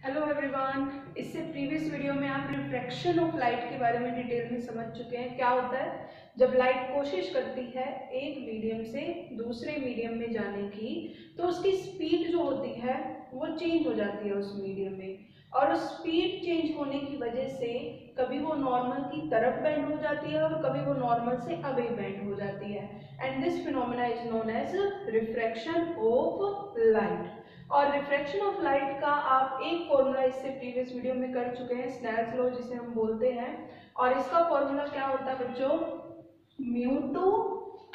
Hello everyone. इससे previous video में आप रिफ्रैक्शन ऑफ लाइट के बारे में डिटेल में समझ चुके हैं। क्या होता है जब लाइट कोशिश करती है एक मीडियम से दूसरे मीडियम में जाने की, तो उसकी स्पीड जो होती है वो चेंज हो जाती है उस मीडियम में, और उस स्पीड चेंज होने की वजह से कभी वो नॉर्मल की तरफ बेंड हो जाती है और कभी वो नॉर्मल से अवे बेंड हो जाती है। And this phenomena is known as refraction of light. और रिफ्रैक्शन ऑफ लाइट का आप एक फॉर्मूला इससे प्रीवियस वीडियो में कर चुके हैं, स्नेल्स लॉ जिसे हम बोलते हैं। और इसका फॉर्मूला क्या होता है बच्चों, μ2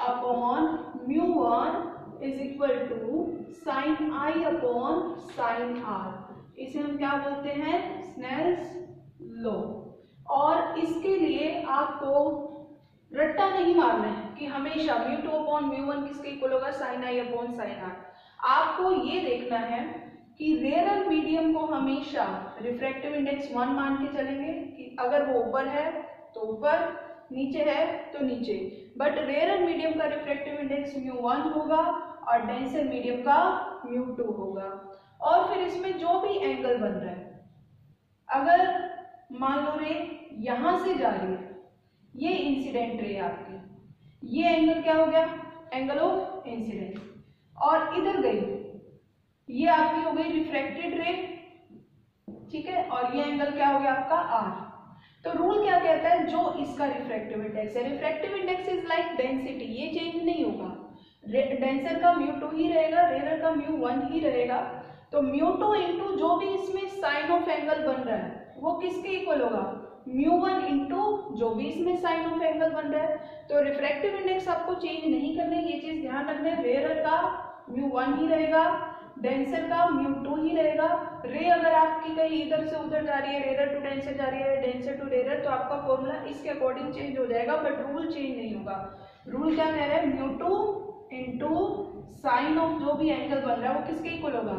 upon μ1 is equal to sine I upon sine R. इसे हम क्या बोलते हैं, स्नेल्स लॉ। और इसके लिए आपको रट्टा नहीं मारना है कि हमेशा μ2 अपॉन μ1 किसके इक्वल होगा, साइन आई अपॉन साइन आर। आपको ये देखना है कि रेयर मीडियम को हमेशा रिफ्रैक्टिव इंडेक्स 1 मान के चलेंगे कि अगर वो ऊपर है तो ऊपर, नीचे है तो नीचे। बट रेयर मीडियम का रिफ्रैक्टिव इंडेक्स μ1 होगा और डेंसर मीडियम का μ2 होगा। और फिर इसमें जो भी एंगल बन रहा है, अगर मान लो रे यहां से जा रही है, ये इंसिडेंट रे आपकी, ये एंगल क्या हो गया, एंगल ऑफ इंसिडेंस, और इधर गई, ये आपकी हो गई रिफ्रैक्टेड रे, ठीक है, और ये एंगल क्या हो गया आपका आर। तो रूल क्या कहता है, जो इसका रिफ्रैक्टिव इंडेक्स है, refractive index is like density, ये चेंज नहीं होगा। डेंसर का μ2 ही रहेगा, रेयर का μ1 ही रहेगा। तो μ2 इंटू जो भी इसमें साइन ऑफ एंगल बन रहा है वो किसके इक्वल होगा, μ1 इंटू जो भी इसमें साइन ऑफ एंगल बन रहा है। तो रिफ्रैक्टिव इंडेक्स आपको चेंज नहीं करने, ये चीज ध्यान रखना है। रेयर का μ1 ही रहेगा, डेंसर का μ2 ही रहेगा। रे अगर आपकी कहीं इधर से उधर जा रही है, रेयर टू डेंसर जा रही है, डेंसर टू रेयर, तो आपका फॉर्मूला इसके अकॉर्डिंग चेंज हो जाएगा, बट रूल चेंज नहीं होगा। रूल क्या कह रहा है, μ2 इंटू साइन ऑफ जो भी एंगल बन रहा है वो किसके इक्वल होगा,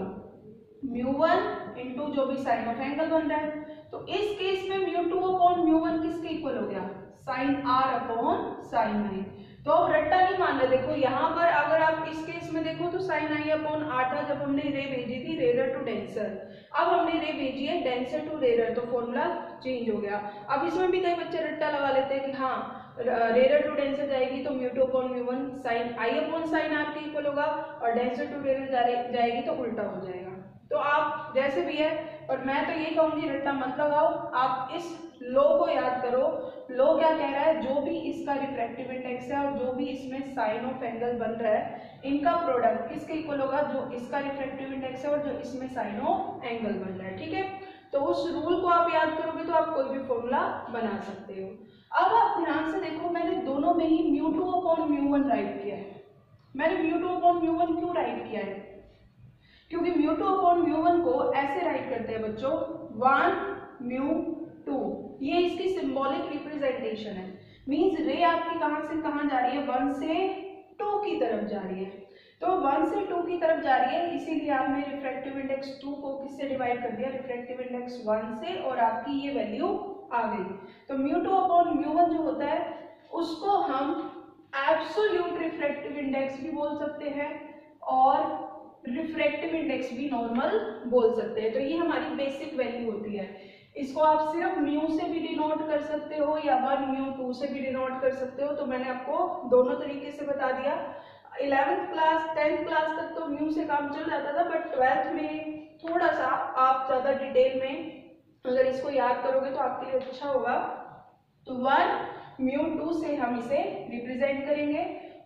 μ1 इंटू जो भी साइन ऑफ एंगल बन रहा है। तो इस केस में μ2 अपॉन μ1 किसके इक्वल हो गया, साइन आर अपॉन साइन आई। तो अब रट्टा नहीं मान रहे, देखो यहाँ पर अगर आप इस केस में देखो तो साइन आई अपॉन आर था जब हमने रे भेजी थी रेयर टू डेंसर, अब हमने रे भेजी है डेंसर टू रेयर, तो फॉर्मूला चेंज हो गया। अब इसमें भी कई बच्चे रट्टा लगा लेते हैं कि हाँ रेयर टू डेंसर जाएगी तो μ2 अपॉन μ1 साइन आई अपॉन साइन आर के इक्वल होगा, और डेंसर टू रेयर जाएगी तो उल्टा हो जाएगा। तो आप जैसे भी है, और मैं तो ये कहूंगी रट्टा मत लगाओ, आप इस लो को याद करो। लो क्या कह रहा है, जो भी इसका रिफ्रैक्टिव इंडेक्स है और जो भी इसमें साइन ऑफ एंगल बन रहा है, इनका प्रोडक्ट किसके इक्वल होगा, जो इसका रिफ्रैक्टिव इंडेक्स है और जो इसमें साइन ऑफ एंगल बन रहा है, ठीक है। तो उस रूल को आप याद करोगे तो आप कोई भी फॉर्मूला बना सकते हो। अब आप ध्यान से देखो, मैंने दोनों में ही μ2 अपॉन μ1 राइट किया है। मैंने μ2 अपॉन μ1 क्यों राइट किया है, क्योंकि μ2 अपॉन μ1 को ऐसे राइट करते हैं बच्चों, 1 μ2, ये इसकी सिंबॉलिक रिप्रेजेंटेशन है। मींस रे आपकी कहां से कहां जा रही है, 1 से 2 की तरफ जा रही है। तो 1 से 2 की तरफ जा रही है, इसीलिए आपने रिफ्रैक्टिव इंडेक्स 2 को किससे डिवाइड कर दिया, रिफ्रैक्टिव इंडेक्स 1 से, और आपकी ये वैल्यू आ गई। तो μ2 अपॉन μ1 जो होता है उसको हम एब्सोल्यूट रिफ्रैक्टिव इंडेक्स भी बोल सकते हैं और रिफ्रैक्टिव इंडेक्स भी नॉर्मल बोल सकते हैं। तो ये हमारी बेसिक वैल्यू होती है। इसको आप सिर्फ म्यू से भी डिनोट कर सकते हो या 1 μ2 से भी डिनोट कर सकते हो। तो मैंने आपको दोनों तरीके से बता दिया। 11th क्लास 10th क्लास तक तो म्यू से काम चल जाता था, बट 12th में थोड़ा सा आप ज्यादा डिटेल में अगर इसको याद करोगे तो आपके लिए अच्छा होगा। तो 1 μ2 से हम इसे रिप्रेजेंट करेंगे।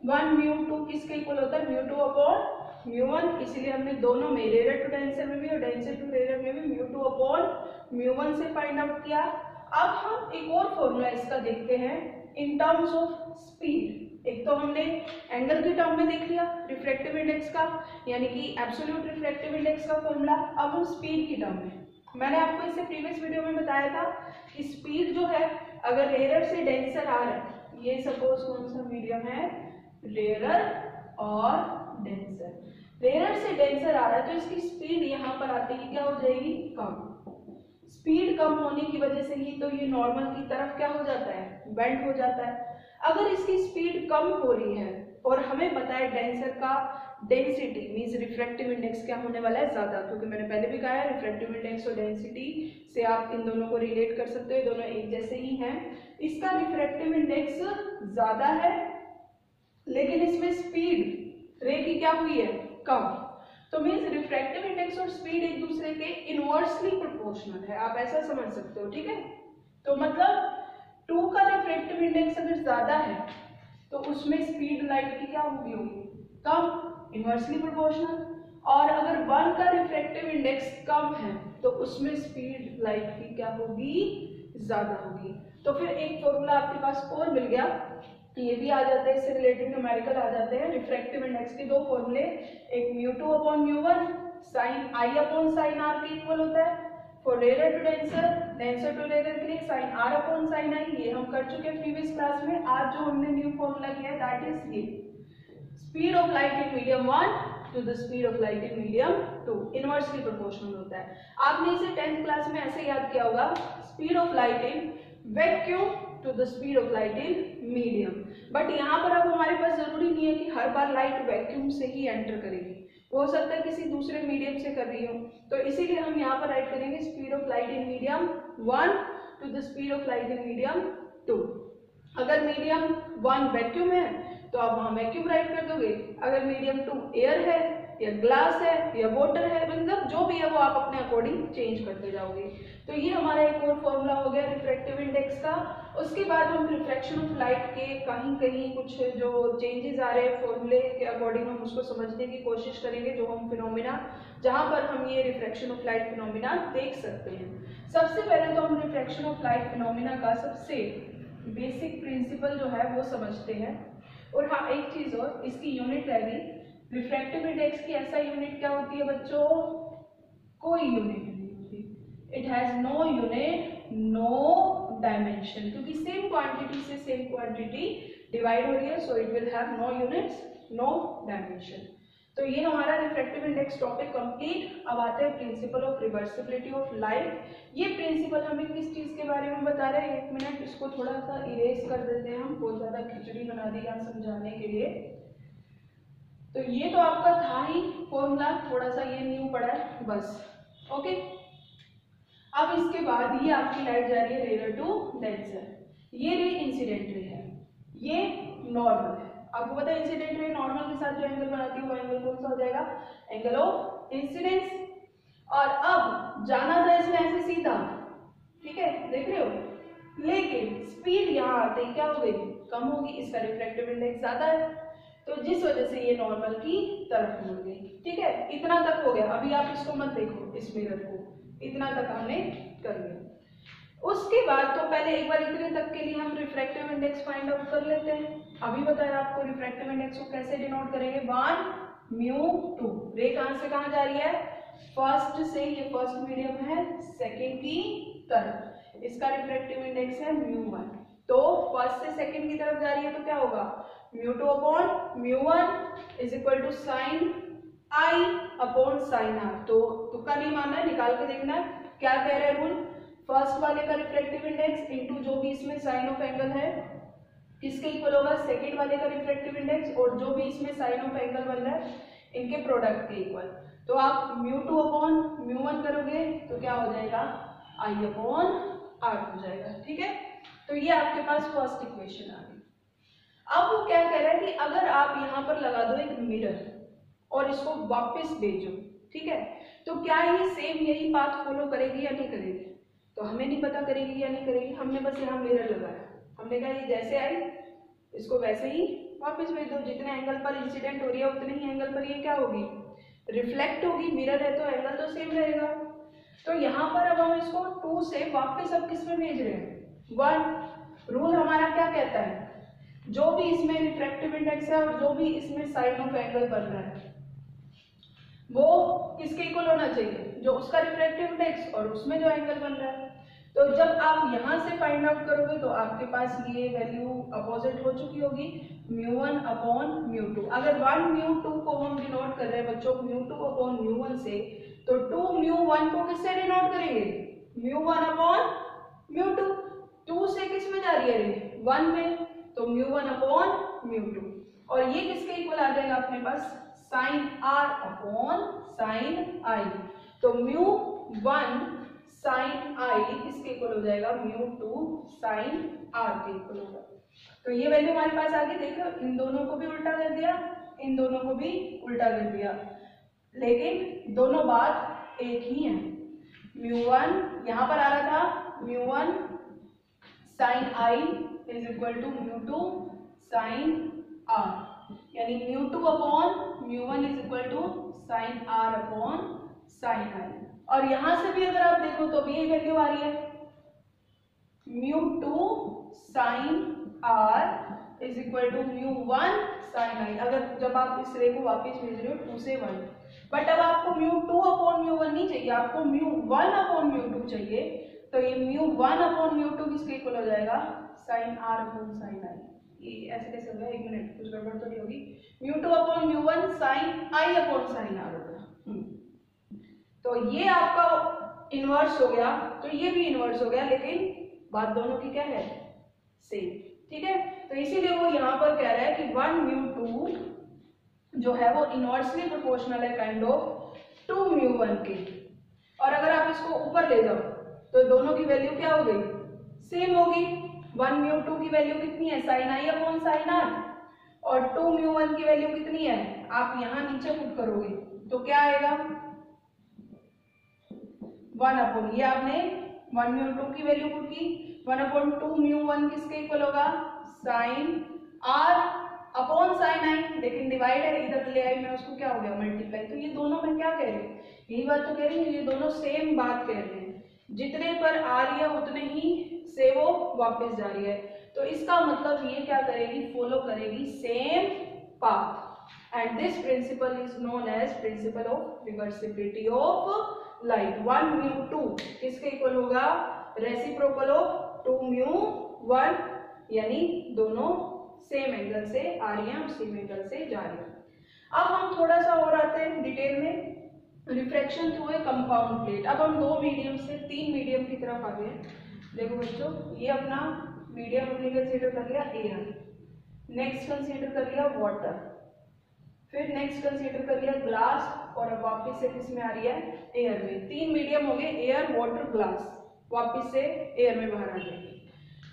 1 μ2 किसके इक्वल होता है, μ2 अपॉन μ1, इसीलिए हमने दोनों में रेयर टू डेंसर में भी और डेंसर टू रेयर में भी μ2 अपॉन μ1 से फाइंड आउट किया। अब हम एक और फॉर्मूला इसका देखते हैं इन टर्म्स ऑफ स्पीड। एक तो हमने एंगल के टर्म में देख लिया रिफ्रैक्टिव इंडेक्स का, यानी कि एब्सोल्यूट रिफ्रैक्टिव इंडेक्स का फॉर्मूला। अब हम स्पीड की टर्म में, मैंने आपको इससे प्रीवियस वीडियो में बताया था कि स्पीड जो है, अगर रेयर से डेंसर आ रहा है, ये सपोज कौन सा मीडियम है, रेयर और डेंसर, रेयर से डेंसर आ रहा है, तो इसकी स्पीड यहाँ पर आते ही क्या हो जाएगी, कम। स्पीड कम होने की वजह से ही तो ये नॉर्मल की तरफ क्या हो जाता है, बेंड हो जाता है। अगर इसकी स्पीड कम हो रही है और हमें पता है डेंसर का डेंसिटी मीन्स रिफ्रैक्टिव इंडेक्स क्या होने वाला है, ज़्यादा, क्योंकि मैंने पहले भी कहा है रिफ्रैक्टिव इंडेक्स और डेंसिटी से आप इन दोनों को रिलेट कर सकते हो, दोनों एक जैसे ही हैं। इसका रिफ्रैक्टिव इंडेक्स ज़्यादा है लेकिन इसमें स्पीड रे की क्या हुई है, कम। तो मीन्स रिफ्रैक्टिव इंडेक्स और स्पीड एक दूसरे के इनवर्सली प्रोपोर्शनल है, आप ऐसा समझ सकते हो, ठीक है। तो मतलब 2 का रिफ्रैक्टिव इंडेक्स अगर ज्यादा है तो उसमें स्पीड लाइट की क्या होगी, कम, इनवर्सली प्रोपोर्शनल। और अगर 1 का रिफ्रैक्टिव इंडेक्स कम है तो उसमें स्पीड लाइट की क्या होगी, ज्यादा होगी। तो फिर एक फॉर्मूला आपके पास और मिल गया, ये भी आ जाता है, इससे रिलेटेड न्यूमेरिकल आ जाते हैं। रिफ्रैक्टिव इंडेक्स के 2 फॉर्मूले, एक μ2/μ1 sin I/sin r के इक्वल होता है, for rare to denser, denser to rare के लिए sin r/sin I, ये हम कर चुके हैं प्रीवियस क्लास में। आज जो हमने न्यू फॉर्मूला किया है दैट इज ये, speed of light in medium 1 to the speed of light in medium 2, inversely proportional होता है। आपने इसे 10th क्लास में ऐसे याद किया होगा, speed of light in vacuum to the speed of light in medium. But यहाँ पर अब हमारे पास जरूरी नहीं है कि हर बार लाइट वैक्यूम से ही एंटर करेगी, हो सकता है किसी दूसरे मीडियम से कर रही हो, तो इसीलिए हम यहाँ पर राइट करेंगे speed of light in medium 1 to the speed of light in medium 2। अगर मीडियम 1 वैक्यूम है तो आप वहां वैक्यूम राइट कर दोगे, अगर मीडियम 2 एयर है या ग्लास है या वाटर है, मतलब जो भी है वो आप अपने अकॉर्डिंग चेंज करते जाओगे। तो ये हमारा एक और फॉर्मूला हो गया रिफ्रैक्टिव इंडेक्स का। उसके बाद हम रिफ्लेक्शन ऑफ लाइट के कहीं कहीं कुछ जो चेंजेस आ रहे हैं फॉर्मूले के अकॉर्डिंग हम उसको समझने की कोशिश करेंगे, जो हम फिनोमिना जहां पर हम ये रिफ्लेक्शन ऑफ लाइट फिनोमिना देख सकते हैं। सबसे पहले तो हम रिफ्लेक्शन ऑफ लाइट फिनोमिना का सबसे बेसिक प्रिंसिपल जो है वो समझते हैं। और हाँ, एक चीज और, इसकी यूनिट रहेगी रिफ्रैक्टिव इंडेक्स की। ऐसा यूनिट क्या होती है बच्चों, कोई यूनिट नहीं होती, it has no unit no dimension, क्योंकि सेम क्वांटिटी से सेम क्वांटिटी डिवाइड हो रही है, so it will have no units no dimension. तो ये हमारा रिफ्रैक्टिव इंडेक्स टॉपिक कंप्लीट। अब आते हैं principal of reversibility of light. ये प्रिंसिपल हमें किस चीज के बारे में बता रहे हैं, 1 मिनट इसको थोड़ा सा इरेज कर देते हैं हम, बहुत ज्यादा खिचड़ी बना दी यहाँ समझाने के लिए। तो ये तो आपका था ही फॉर्मूला, थोड़ा सा ये न्यू पड़ा है बस, ओके। अब इसके बाद ये आपकी लाइट जा रही है रेयर टू डेंसर, ये रे इंसिडेंट रे है, ये नॉर्मल है। आपको पता है इंसिडेंट रे नॉर्मल के साथ जो एंगल बनाती है वो एंगल कौन सा हो जाएगा, एंगल ऑफ इंसिडेंस। और अब जाना था इसमें ऐसे सीधा, ठीक है, देख रहे हो, लेकिन स्पीड यहाँ आते ही क्या हो गई, कम होगी, इसका रिफ्रैक्टिव इंडेक्स ज्यादा है, तो जिस वजह से ये नॉर्मल की तरफ मुड़ गई, ठीक है। इतना तक हो गया, अभी आप इसको मत देखो इस मिरर को, इतना तक हमने कर लिया। उसके बाद तो पहले एक बार इतने तक के लिए हम रिफ्रैक्टिव इंडेक्स फाइंड आउट कर लेते हैं। अभी बताया आपको रिफ्रैक्टिव इंडेक्स को कैसे डिनोट करेंगे, 1/μ2। रे कहां से कहां जा रही है, फर्स्ट से, ये फर्स्ट मीडियम है, सेकेंड की तरफ, इसका रिफ्रैक्टिव इंडेक्स है μ1, तो फर्स्ट से सेकेंड की तरफ जा रही है तो क्या होगा, μ2/μ1 is equal to sine I/sin r। तो तुक्का नहीं मानना है, निकाल के देखना है क्या कह रहा है रूल, फर्स्ट वाले का रिफ्रैक्टिव इंडेक्स इनटू जो भी इसमें साइन ऑफ एंगल है किसके इक्वल होगा, सेकेंड वाले का रिफ्रैक्टिव इंडेक्स और जो भी इसमें साइन ऑफ एंगल बन रहा है इनके प्रोडक्ट के इक्वल। तो आप μ2/μ1 करोगे तो क्या हो जाएगा, I/r हो जाएगा, ठीक है। तो ये आपके पास फर्स्ट इक्वेशन आ गई। अब वो क्या कह रहा है कि अगर आप यहाँ पर लगा दो एक मिरर और इसको वापस भेजो, ठीक है, तो क्या ये सेम यही पाथ फॉलो करेगी या नहीं करेगी, तो हमें नहीं पता करेगी या नहीं करेगी। हमने बस यहाँ मिरर लगाया, हमने कहा ये जैसे आई इसको वैसे ही वापस भेज दो, जितने एंगल पर इंसिडेंट हो रही है उतने ही एंगल पर ये क्या होगी, रिफ्लेक्ट होगी। मिरर है तो एंगल तो सेम रहेगा। तो यहाँ पर अब हम इसको 2 से वापस अब किस में भेज रहे हैं, 1। रूल हमारा क्या कहता है, जो भी इसमें रिफ्रैक्टिव इंडेक्स है और जो भी इसमें साइन ऑफ एंगल बन रहा है वो किसके इक्वल होना चाहिए, जो उसका रिफ्रैक्टिव इंडेक्स और उसमें जो एंगल बन रहा है। तो जब आप यहाँ से फाइंड आउट करोगे तो आपके पास ये वैल्यू अपोजिट हो चुकी होगी, μ1/μ2। अगर 1/μ2 को हम डिनोट कर रहे हैं बच्चों μ2/μ1 से, तो 2/μ1 को किससे डिनोट करेंगे, μ1/μ2। 2 से किस में जा रही है रे, 1 में, तो μ1/μ2। और ये किसके इक्वल आ जाएगा अपने पास, साइन आर अपॉन साइन आई। तो μ1 साइन आई इसके इक्वल हो जाएगा μ2 साइन आर के इक्वल होगा। तो ये वैल्यू हमारे पास आ गई। देखो इन दोनों को भी उल्टा कर दिया, इन दोनों को भी उल्टा कर दिया, लेकिन दोनों बात एक ही है। μ1 यहाँ पर आ रहा था μ1 sine I is equal to μ2 sine R, यानी μ2 upon μ1 is equal to sine are upon sine I. और यहां से भी अगर आप देखो तो भी ये वैल्यू आ रही है μ2 sine R is equal to μ1 sine I. अगर जब आप इस रे को वापस भेज रहे हो 2 से 1, बट अब आपको μ2 अपॉन μ1 नहीं चाहिए, आपको μ1 अपॉन μ2 चाहिए। तो ये μ1 अपॉन μ2 किसके इक्वल हो जाएगा? साइन आर अपॉन साइन आई। ये ऐसे कैसे होगा? एक मिनट, कुछ गड़बड़ तो नहीं होगी। μ2 अपॉन μ1 साइन आई अपॉन साइन आर होगा। तो ये आपका इनवर्स हो गया, तो ये भी इनवर्स हो गया, लेकिन बात दोनों की क्या है? सेम। ठीक है, तो इसीलिए वो यहाँ पर कह रहा है कि 1μ2 जो है वो इनवर्सली प्रोपोर्शनल है काइंड ऑफ 2μ1 के। और अगर आप इसको ऊपर ले जाओ तो दोनों की वैल्यू क्या हो गई? सेम होगी। 1μ2 की वैल्यू कितनी है? Sine I upon sine are, और 2μ1 की वैल्यू कितनी है? आप यहाँ नीचे पुट करोगे तो क्या आएगा? 1 अपॉन, ये आपने 1μ2 की वैल्यू पुट की, 1 अपॉन 2μ1 किसके इक्वल होगा? साइन आर अपॉन साइन आई, लेकिन डिवाइड है, इधर ले आई मैं, उसको क्या हो गया? मल्टीप्लाई। तो ये दोनों में क्या कह रहे हैं? यही बात तो कह रही है, ये दोनों सेम बात कह रहे हैं। जितने पर आ रही है उतने ही से वो वापस जा रही है। तो इसका मतलब ये क्या करेगी? फॉलो करेगी same path. And this principle is known as principle of reversibility of light. 1μ2 किसके इक्वल होगा? रेसिप्रोकल ऑफ 2μ1, यानी दोनों सेम एंगल से आ रही हैं और सेम एंगल से जा रही हैं। अब हम थोड़ा सा और आते हैं डिटेल में। Refraction through a compound plate. अब हम 2 मीडियम से 3 मीडियम की तरफ आ गए हैं। देखो बच्चों, ये अपना मीडियम हमने कंसीडर कर लिया एयर, नेक्स्ट कंसीडर कर लिया वाटर, फिर नेक्स्ट कंसीडर कर लिया ग्लास, और अब वापस से किस में आ रही है? एयर में। 3 मीडियम हो गए, एयर, वाटर, ग्लास, वापस से एयर में बाहर आ जाएगी।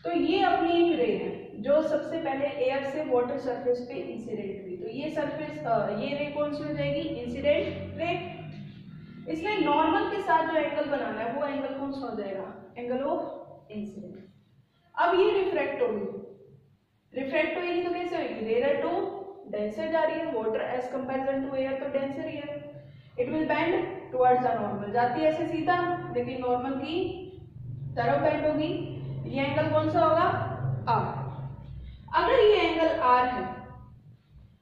तो ये अपनी एक रे है जो सबसे पहले एयर से वाटर सरफेस पे इंसिडेंट हुई। तो ये सरफेस, ये रे कौन सी हो जाएगी? Incident ray. इसलिए नॉर्मल के साथ जो एंगल बनाना है वो एंगल कौन सा हो जाएगा? Angle of incident. अब ये रिफ्रैक्ट होगी, रिफ्रैक्ट होगी तो कैसे होगी? रेयर टू डेंसर जा रही है, water as comparison to air तो डेंसर ही है। It will bend towards the normal, जाती है ऐसे सीधा, लेकिन नॉर्मल की तरफ बेंड होगी। ये एंगल कौन सा होगा? आर। अगर ये एंगल आर है,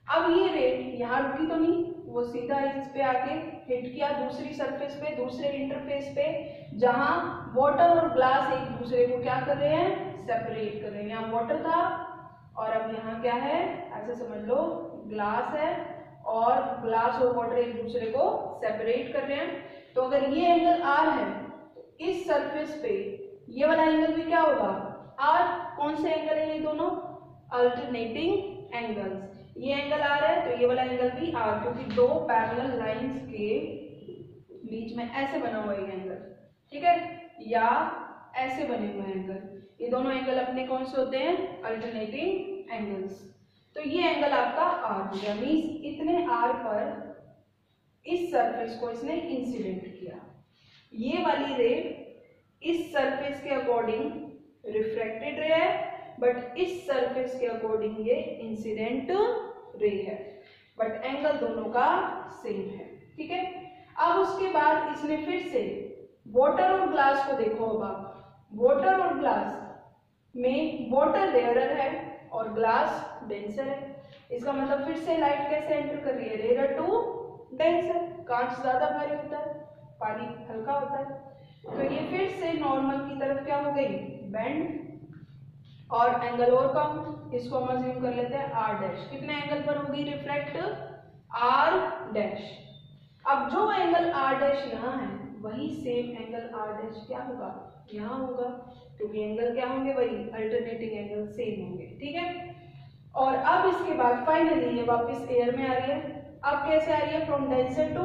अब ये रे यहाँ रुकी तो नहीं, वो सीधा इस पे आके हिट किया दूसरी सरफेस पे, दूसरे इंटरफेस पे, जहां वाटर और ग्लास एक दूसरे को क्या कर रहे हैं? सेपरेट कर रहे हैं। यहाँ वाटर था और अब यहाँ क्या है? ऐसे समझ लो ग्लास है, और ग्लास और वाटर एक दूसरे को सेपरेट कर रहे हैं। तो अगर ये एंगल आर है तो इस सरफेस पे ये वाला एंगल भी क्या होगा? आर। कौन से एंगल है ये दोनों? Alternating angles. ये एंगल आर है तो ये वाला एंगल भी आर, क्योंकि 2 पैरेलल लाइंस के बीच में ऐसे बना हुआ है एंगल, ठीक है, या ऐसे बने हुए एंगल। ये दोनों एंगल अपने कौन से होते हैं? Alternating angles. तो ये एंगल आपका आर हो गया, मींस इतने आर पर इस सरफेस को इसने इंसिडेंट किया। ये वाली रे इस सरफेस के अकॉर्डिंग रिफ्रैक्टेड रे है, बट इस सरफेस के अकॉर्डिंग ये इंसिडेंट रे है, बट एंगल दोनों का सेम है। ठीक है, अब उसके बाद इसने फिर से वाटर और ग्लास को देखो। अब आप वाटर और ग्लास में वाटर रेयरर है और ग्लास डेंसर है। इसका मतलब फिर से लाइट कैसे एंटर कर रही है? Rarer to denser. कांच ज्यादा भारी होता है, पानी हल्का होता है, तो ये फिर से नॉर्मल की तरफ क्या हो गई? बेंड। और एंगल और कम, इसको हम अज्यूम कर लेते हैं आर डैश। कितने एंगल पर होगी रिफ्रैक्ट? Are dash. अब जो एंगल आर डैश यहाँ है वही सेम एंगल आर डैश क्या होगा? यहाँ होगा, क्योंकि एंगल क्या होंगे? वही अल्टरनेटिंग एंगल सेम होंगे। ठीक है, और अब इसके बाद फाइनली ये वापस एयर में आ रही है। अब कैसे आ रही है, from denser to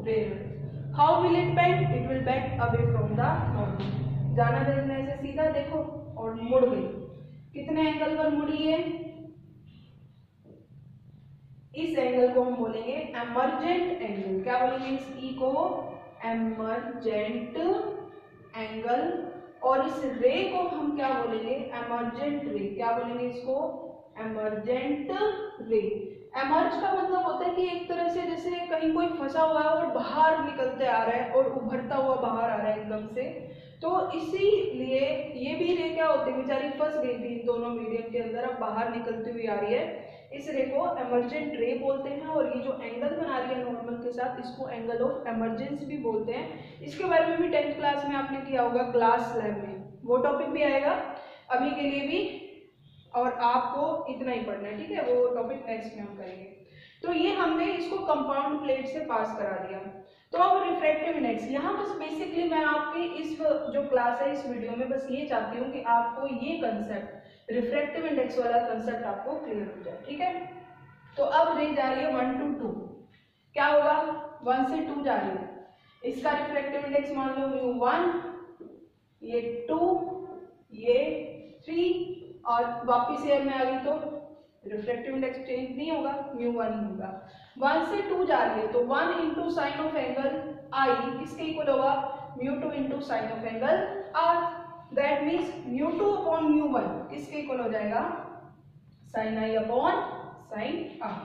rare. How will it bend, it will bend away from the normal. जाना देखना ऐसे सीधा देखो और मुड़ गई, कितने एंगल पर मुड़ी है, इस एंगल को हम बोलेंगे एमर्जेंट एंगल। क्या बोलेंगे इस ई को, एमर्जेंट एंगल। और इस रे को हम क्या बोलेंगे, एमर्जेंट रे। क्या बोलेंगे इसको, एमर्जेंट रे। एमर्ज का मतलब होता है कि एक तरह से जैसे कहीं कोई फंसा हुआ है और बाहर निकलते आ रहा है और उभरता हुआ बाहर आ रहा है एकदम से, तो इसीलिए ये भी रे क्या होती है, बेचारी फंस गई थी इन दोनों मीडियम के अंदर, अब बाहर निकलती हुई आ रही है। इस रे को एमर्जेंट रे बोलते हैं। और ये जो एंगल बना रही है नॉर्मल के साथ, इसको एंगल ऑफ एमरजेंस भी बोलते हैं। इसके बारे में भी 10th क्लास में आपने किया होगा क्लास लैब में, वो टॉपिक भी आएगा अभी के लिए भी, और आपको इतना ही पढ़ना है, ठीक है, वो टॉपिक नेक्स्ट में हम करेंगे। तो ये हमने इसको कंपाउंड प्लेट से पास करा दिया। तो अब रिफ्रैक्टिव इंडेक्स, यहाँ बस बेसिकली मैं आपकी इस जो क्लास है इस वीडियो में बस ये चाहती हूँ कि आपको ये कंसेप्ट रिफ्रैक्टिव इंडेक्स वाला कंसेप्ट आपको क्लियर हो जाए, ठीक है। तो अब रे जा रही है 1 to 2, क्या होगा 1 से 2 जा रही है, इसका रिफ्रैक्टिव इंडेक्स मान लो μ1, ये 2, ये 3, और वापिस एयर में आ गई तो रिफ्रैक्टिव इंडेक्स चेंज नहीं होगा, μ1 ही होगा। 1 से 2 जा रही है तो 1 into sine of angle I किसके इक्वल होगा, μ2 into sine of angle R. That means μ2 upon μ1 किसके इक्वल हो जाएगा, साइन आई अपॉन साइन आर।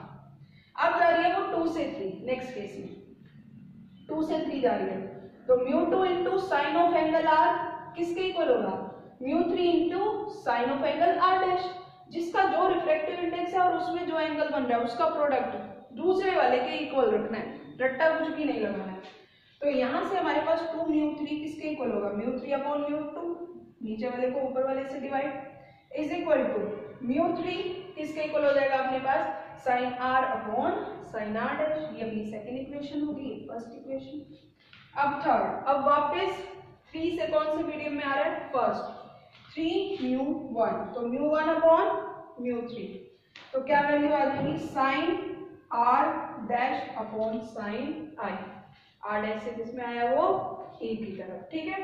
अब जा रही है वो 2 से 3, नेक्स्ट केस में 2 से 3 जा रही है तो μ2 into sine of angle R किसके इक्वल होगा, μ3 into sine of angle R dash, जिसका जो रिफ्रैक्टिव इंडेक्स है और उसमें जो एंगल बन रहा है उसका प्रोडक्ट दूसरे वाले के इक्वल रखना है, रट्टा कुछ भी नहीं लगाना है। तो यहाँ से हमारे पास 2μ3 किसके इक्वल होगा, μ3 अपॉन μ2, नीचे वाले को ऊपर वाले से डिवाइड, इज इक्वल टू μ3 किसके इक्वल हो जाएगा अपने पास, sine are upon sine are dash. ये अपनी सेकेंड इक्वेशन होगी, फर्स्ट इक्वेशन। अब थर्ड, अब वापस 3 से कौन से मीडियम में आ रहा है, फर्स्ट 3μ1, तो μ1 अपॉन μ3, तो क्या वैल्यू आ जाएगी, sine are dash upon sine i, r dash से किसमें आया वो ए की तरफ, ठीक है।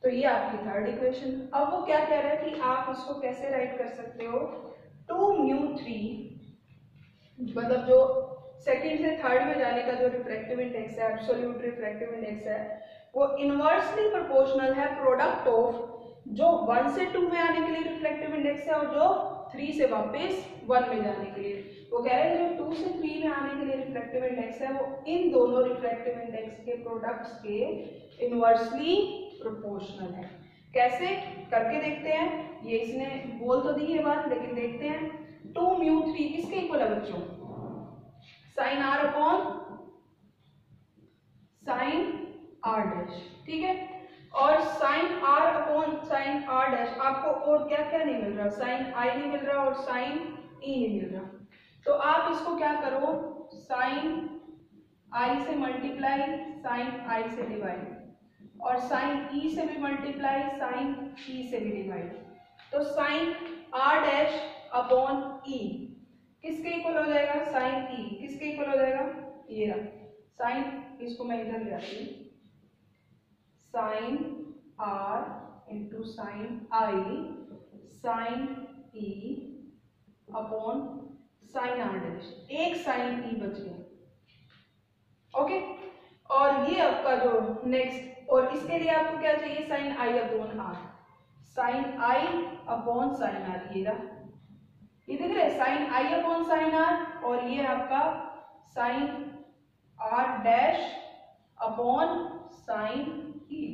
तो ये आपकी थर्ड इक्वेशन। अब वो क्या कह रहा है कि आप इसको कैसे राइट कर सकते हो, 2μ3 मतलब जो सेकंड से थर्ड में जाने का जो रिफ्रैक्टिव इंडेक्स है, एब्सोल्यूट रिफ्रैक्टिव इंडेक्स है, वो इनवर्सली प्रोपोर्शनल है प्रोडक्ट ऑफ जो 1 से 2 में आने के लिए रिफ्रैक्टिव इंडेक्स है और जो 3 से वापस 1 में जाने के लिए। वो कह रहे हैं जो 2 से 3 में आने के लिए रिफ्रैक्टिव इंडेक्स है वो इन दोनों रिफ्रैक्टिव इंडेक्स के प्रोडक्ट्स के इनवर्सली प्रोपोर्शनल है। कैसे करके देखते हैं, ये इसने बोल तो दी है बात, लेकिन देखते हैं। 2μ3 किसके इक्वल है बच्चों, sine are upon sine are dash, ठीक है। और sine are upon sine are dash, आपको और क्या क्या नहीं मिल रहा, साइन आई नहीं मिल रहा और साइन ई नहीं मिल रहा, तो आप इसको क्या करो, साइन आई से मल्टीप्लाई साइन आई से डिवाइड, और साइन ई से भी मल्टीप्लाई साइन ई से भी डिवाइड, तो साइन आर डैश अपॉन ई किसके इक्वल हो जाएगा, साइन ई किसके इक्वल हो जाएगा, ये रहा साइन, इसको मैं इधर ले आती हूँ, sine r into sine i sine e upon sine are dash, एक साइन ई बच गया, ओके। और ये आपका जो नेक्स्ट, और इसके लिए आपको क्या चाहिए, साइन आई अपॉन आर, साइन आई अपॉन साइन आर, ये रहा, ये देख रहे sine I upon sine are, और ये आपका sine are dash upon sine E.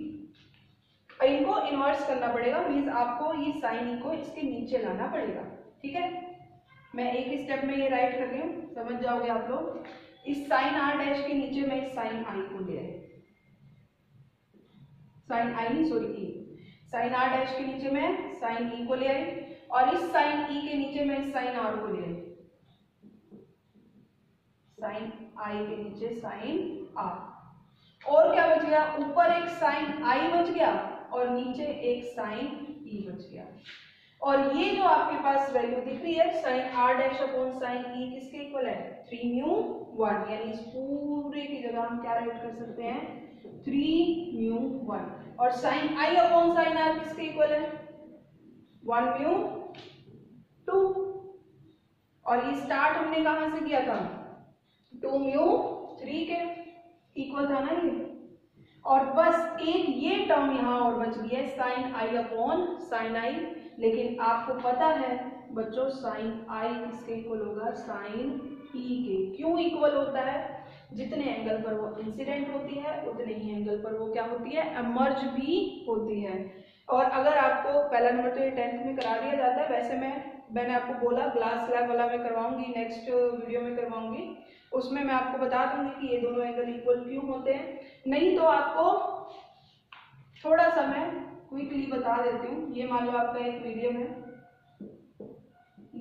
इनको इन्वर्स करना पड़ेगा, मीन्स आपको ये साइन ई को इसके नीचे लाना पड़ेगा, ठीक है। मैं एक स्टेप में ये राइट कर रही हूँ, समझ जाओगे आप लोग। इस साइन आर डैश के नीचे मैं इस साइन आई को ले आई, साइन आई नहीं sorry e, sine are dash के नीचे मैं साइन ई को ले आई, और इस साइन ई के नीचे मैं इस साइन आर को ले आई, साइन आई के नीचे साइन आर, और क्या बच गया, ऊपर एक साइन आई बच गया और नीचे एक साइन ई बच गया। और ये जो आपके पास वैल्यू दिख रही है sine are dash upon sine E किसके इक्वल है, 3μ 1, यानी इस पूरे की जगह हम क्या राइट कर सकते हैं 3 μ1। और साइन आई अपॉन साइन आर किसके इक्वल है 1 μ2। और ये स्टार्ट हमने कहां से किया था 2 μ3 के इक्वल था ना ये। और बस एक ये टर्म यहाँ और बच गई है साइन आई अपॉन साइन आई। लेकिन आपको पता है बच्चों साइन आई किसके इक्वल होगा साइन ई के। क्यों इक्वल होता है जितने एंगल पर वो इंसिडेंट होती है उतने ही एंगल पर वो क्या होती है एमर्ज भी होती है। और अगर आपको पहला नंबर तो ये 10th में करा दिया जाता है, वैसे मैंने आपको बोला ग्लास स्लैब वाला मैं करवाऊंगी, नेक्स्ट वीडियो में करवाऊंगी, उसमें मैं आपको बता दूंगी कि ये दोनों एंगल इक्वल क्यों होते हैं। नहीं तो आपको थोड़ा सा मैं क्विकली बता देती हूँ। ये मान लो आपका एक मीडियम है,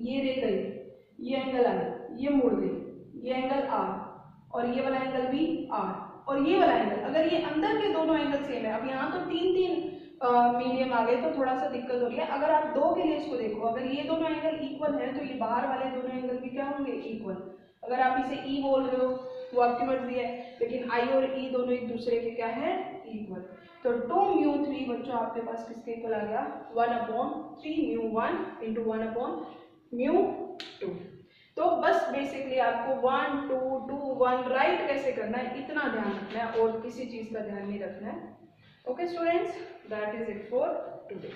ये रे गई, ये एंगल आई, ये मुड़ गई, ये एंगल आर और ये वाला एंगल भी आर और ये वाला एंगल, अगर ये अंदर के दोनों एंगल सेम है, अब यहाँ तो 3 मीडियम आ गए तो थोड़ा सा दिक्कत हो रही है। अगर आप 2 के लिए इसको देखो, अगर ये दोनों एंगल इक्वल है तो ये बाहर वाले दोनों एंगल भी क्या होंगे इक्वल। अगर आप इसे ई बोल रहे हो वो आपकी मर्जी है, लेकिन आई और ई दोनों एक दूसरे के क्या है इक्वल। तो 2 μ3 बच्चों आपके पास किसके इक्वल आ गया 1/3 μ1 इंटू 1/μ2। तो बस बेसिकली आपको 1 2 2 1 राइट कैसे करना है इतना ध्यान रखना है और किसी चीज का ध्यान नहीं रखना है। Okay students, that is it for today.